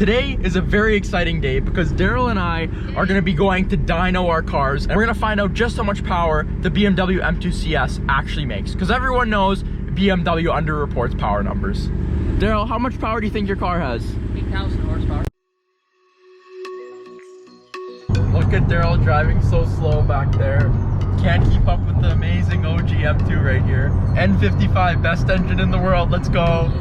Today is a very exciting day because Daryl and I are going to be going to dyno our cars, and we're going to find out just how much power the BMW M2 CS actually makes, because everyone knows BMW underreports power numbers. Daryl, how much power do you think your car has? 8,000 horsepower. Look at Daryl driving so slow back there. Can't keep up with the amazing OG M2 right here. N55, best engine in the world. Let's go.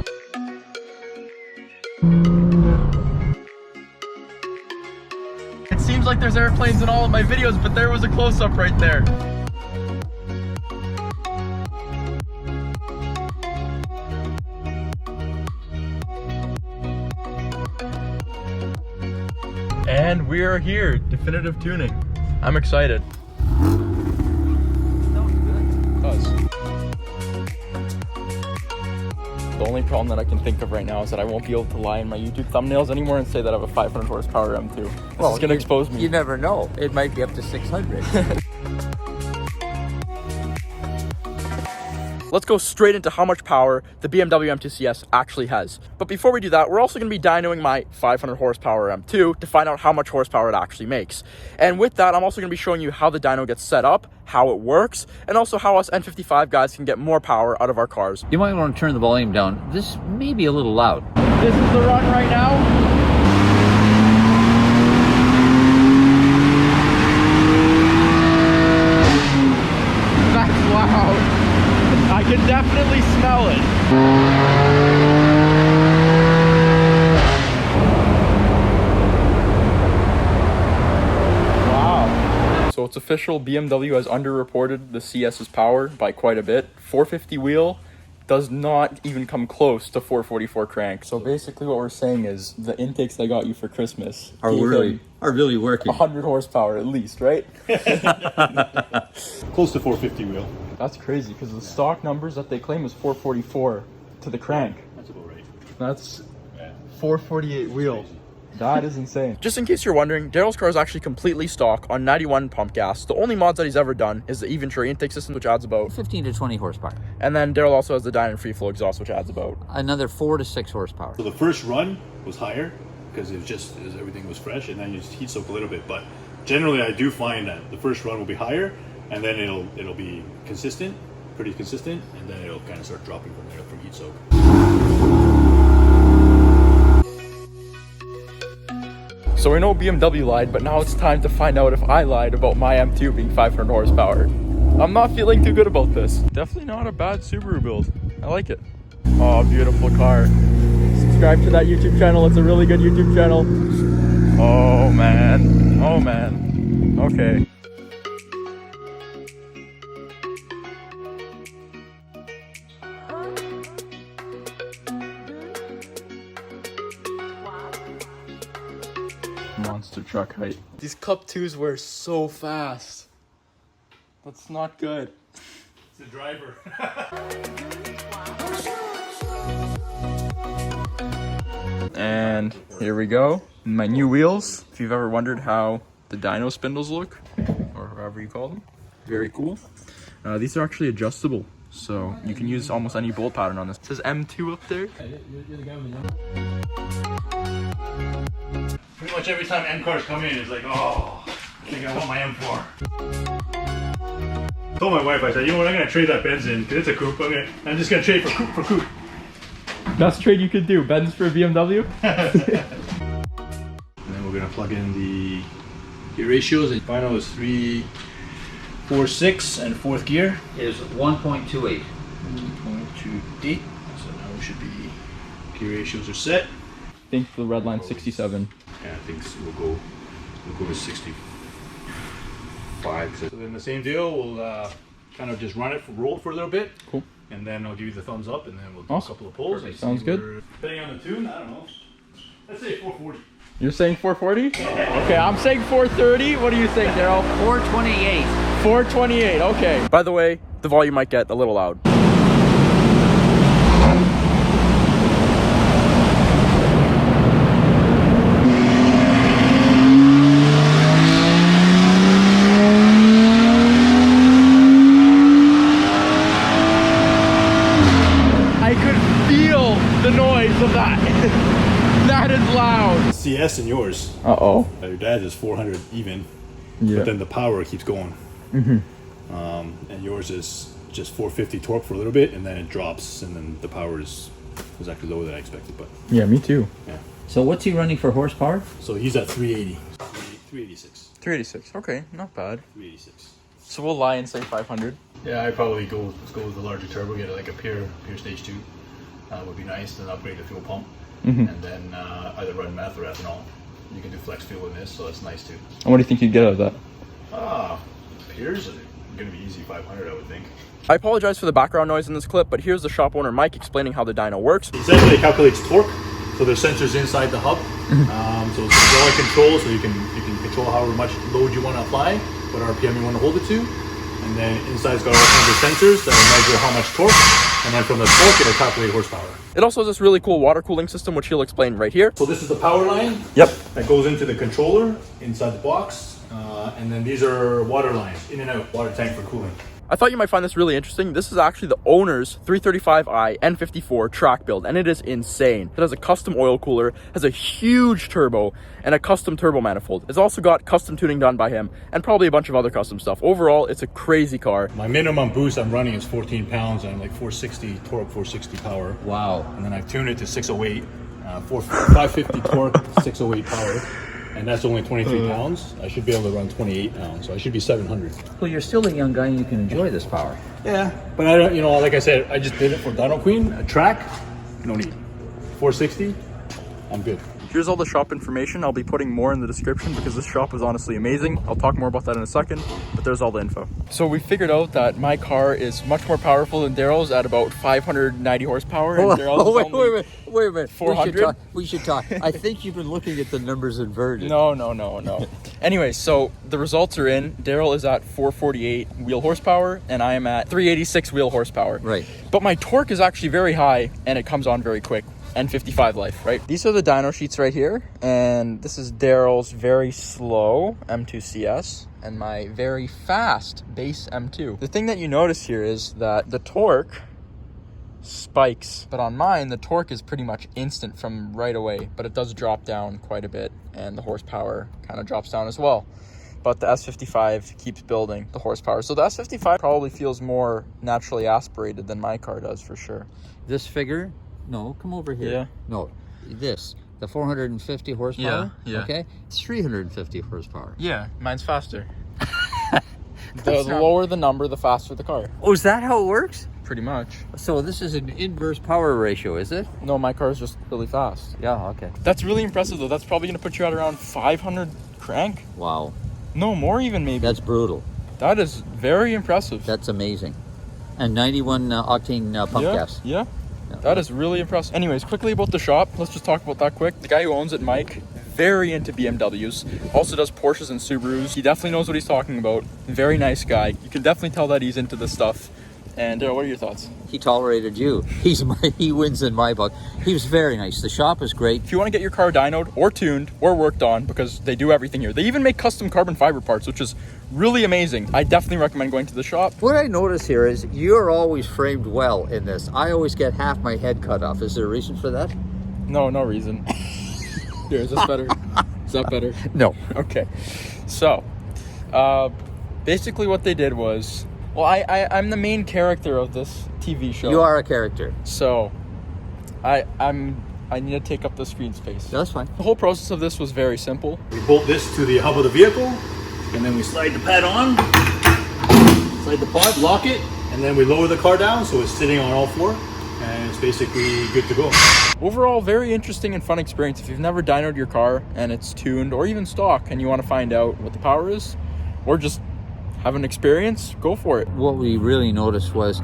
It seems like there's airplanes in all of my videos, but there was a close-up right there. And we are here, Definitive Tuning. I'm excited. The only problem that I can think of right now is that I won't be able to lie in my YouTube thumbnails anymore and say that I have a 500 horsepower M2. This is gonna expose me. You never know. It might be up to 600. Let's go straight into how much power the BMW M2 CS actually has. But before we do that, we're also going to be dynoing my 500 horsepower M2 to find out how much horsepower it actually makes. And with that, I'm also going to be showing you how the dyno gets set up, how it works, and also how us N55 guys can get more power out of our cars. You might want to turn the volume down. This may be a little loud. This is the run right now. That's loud. I can definitely smell it. Wow. So it's official, BMW has underreported the CS's power by quite a bit. 450 wheel does not even come close to 444 crank. So basically what we're saying is the intakes I got you for Christmas are really working. 100 horsepower at least, right? Close to 450 wheel. That's crazy because the stock numbers that they claim is 444 to the crank. That's about right. That's 448 wheel. That is insane. Just in case you're wondering, Daryl's car is actually completely stock on 91 pump gas. The only mods that he's ever done is the Venturi intake system, which adds about 15 to 20 horsepower. And then Daryl also has the Dyno free flow exhaust, which adds about Another 4 to 6 horsepower. So the first run was higher because it was just everything was fresh, and then you just heat soak a little bit. But generally, I do find that the first run will be higher, and then it'll be consistent, pretty consistent, and then it'll kind of start dropping from there from heat soak. So we know BMW lied, but now it's time to find out if I lied about my M2 being 500 horsepower. I'm not feeling too good about this. Definitely not a bad Subaru build. I like it. Oh, beautiful car. Subscribe to that YouTube channel. It's a really good YouTube channel. Oh man. Oh man. Okay. Monster truck height. These Cup 2s were so fast. That's not good. It's the driver. And here we go. My new wheels. If you've ever wondered how the dyno spindles look, or however you call them, very cool. These are actually adjustable, so you can use almost any bolt pattern on this. It says M2 up there. Pretty much every time M cars come in, it's like, oh, I think I want my M4. I told my wife, I said, you know what, I'm going to trade that Benz in, because it's a coupe. I'm just going to trade for coupe. Best trade you could do, Benz for BMW. And then we're going to plug in the gear ratios. The final is 3, 4, 6, and fourth gear Is 1.28. 1.28. So now we should be, gear ratios are set. I think the red line 67. Yeah, I think we'll go to 65. So then the same deal, we'll kind of just run it, roll it for a little bit. Cool. And then I'll give you the thumbs up, and then we'll do Awesome. a couple of pulls. Sounds good. Depending on the tune, I don't know. Let's say 440. You're saying 440? Okay, I'm saying 430. What do you think, Daryl? 428. 428, okay. By the way, the volume might get a little loud. I could feel the noise of that. That is loud. CS in yours. Uh-oh. Your dad's is 400 even, Yeah. but then the power keeps going. And yours is just 450 torque for a little bit, and then it drops, and then the power is actually lower than I expected. But Yeah, me too. yeah, So what's he running for horsepower? so he's at 380, 386, 386. Okay, not bad. 386. So we'll lie and say 500. Yeah, I'd probably go with the larger turbo, get like a pure stage 2. Would be nice, then upgrade the fuel pump, and then either run meth or ethanol. You can do flex fuel in this, so that's nice too. And what do you think you'd get out of that? Pures are gonna be easy 500, I would think. I apologize for the background noise in this clip, but here's the shop owner Mike explaining how the dyno works. Essentially, it calculates torque, so there's sensors inside the hub. So it's hydraulic control, so you can control however much load you want to apply, what RPM you want to hold it to. And then inside's got all kinds of sensors that will measure how much torque, and then from the torque it'll calculate horsepower. It also has this really cool water cooling system, which he'll explain right here. So this is the power line. Yep. That goes into the controller inside the box, and then these are water lines, in and out, water tank for cooling. I thought you might find this really interesting. This is actually the owner's 335i N54 track build, and it is insane. It has a custom oil cooler, has a huge turbo, and a custom turbo manifold. It's also got custom tuning done by him, and probably a bunch of other custom stuff. Overall, it's a crazy car. My minimum boost I'm running is 14 pounds, and I'm like 460 torque, 460 power. Wow. And then I've tuned it to 608, 550 torque, 608 power. And that's only 23 pounds. I should be able to run 28 pounds, so I should be 700. Well, you're still a young guy and you can enjoy this power. Yeah, but I don't, like I said, I just did it for Dyno Queen. A track, no need. 460, I'm good. Here's all the shop information. I'll be putting more in the description because this shop was honestly amazing. I'll talk more about that in a second, but there's all the info. So we figured out that my car is much more powerful than Daryl's at about 590 horsepower. And Daryl's Wait a minute. 400? We should talk. I think you've been looking at the numbers inverted. No. Anyway, so the results are in. Daryl is at 448 wheel horsepower, and I am at 386 wheel horsepower. Right. But my torque is actually very high, and it comes on very quick. And 55 life, right? These are the dyno sheets right here, and this is Daryl's very slow M2 CS and my very fast base M2. The thing that you notice here is that the torque spikes, but on mine the torque is pretty much instant from right away, but it does drop down quite a bit, and the horsepower kind of drops down as well. But the S55 keeps building the horsepower, so the S55 probably feels more naturally aspirated than my car does for sure. This figure. No, come over here. Yeah. No, the 450 horsepower. Yeah. Okay, it's 350 horsepower. Yeah, mine's faster. The lower the number, the faster the car. Oh, is that how it works? Pretty much. So this is an inverse power ratio, is it? No, my car is just really fast. Yeah. Okay. That's really impressive though. That's probably gonna put you at around 500 crank. Wow. No, more even maybe. That's brutal. That is very impressive. That's amazing. And 91 octane pump gas. Yeah. That is really impressive. Anyways, quickly about the shop. Let's just talk about that quick. The guy who owns it, Mike, very into BMWs. Also does Porsches and Subarus. He definitely knows what he's talking about. Very nice guy. You can definitely tell that he's into this stuff. And Daryl, what are your thoughts? He tolerated you. He wins in my book. He was very nice. The shop is great. If you want to get your car dynoed or tuned or worked on, because they do everything here. They even make custom carbon fiber parts, which is really amazing. I definitely recommend going to the shop. What I notice here is you're always framed well in this. I always get half my head cut off. Is there a reason for that? No reason. Here, is this better? Is that better? No. Okay. So, basically what they did was, well, I'm the main character of this TV show. You are a character. So, I need to take up the screen space. That's fine. The whole process of this was very simple. We bolt this to the hub of the vehicle, and then we slide the pad on, slide the pod, lock it, and then we lower the car down so it's sitting on all four, and it's basically good to go. Overall, very interesting and fun experience. If you've never dynoed your car and it's tuned or even stock and you want to find out what the power is, or just have an experience, go for it. What we really noticed was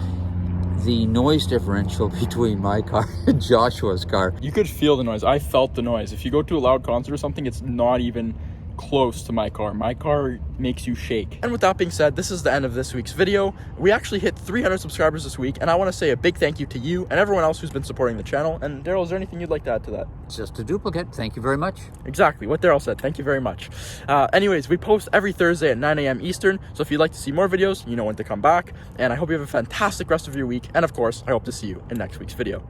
the noise differential between my car and Joshua's car. You could feel the noise. I felt the noise. If you go to a loud concert or something, it's not even close to my car. My car makes you shake. And with that being said, this is the end of this week's video. We actually hit 300 subscribers this week, and I want to say a big thank you to you and everyone else who's been supporting the channel. And Daryl, is there anything you'd like to add to that? Just a duplicate. Thank you very much. Exactly what Daryl said. Thank you very much. Anyways, we post every Thursday at 9 a.m. Eastern, so if you'd like to see more videos, you know when to come back. And I hope you have a fantastic rest of your week, and of course, I hope to see you in next week's video.